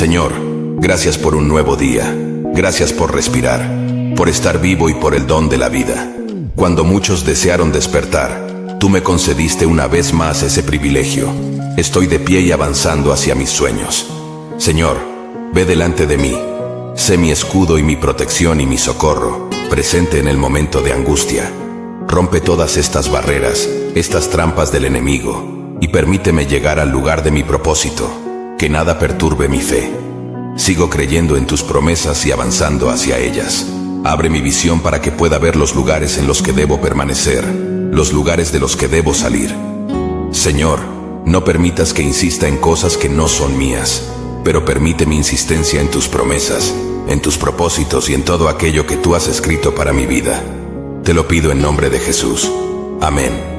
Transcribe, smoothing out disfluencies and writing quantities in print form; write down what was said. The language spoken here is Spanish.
Señor, gracias por un nuevo día. Gracias por respirar, por estar vivo y por el don de la vida. Cuando muchos desearon despertar, tú me concediste una vez más ese privilegio. Estoy de pie y avanzando hacia mis sueños. Señor, ve delante de mí. Sé mi escudo y mi protección y mi socorro, presente en el momento de angustia. Rompe todas estas barreras, estas trampas del enemigo, y permíteme llegar al lugar de mi propósito. Que nada perturbe mi fe. Sigo creyendo en tus promesas y avanzando hacia ellas. Abre mi visión para que pueda ver los lugares en los que debo permanecer, los lugares de los que debo salir. Señor, no permitas que insista en cosas que no son mías, pero permite mi insistencia en tus promesas, en tus propósitos y en todo aquello que tú has escrito para mi vida. Te lo pido en nombre de Jesús. Amén.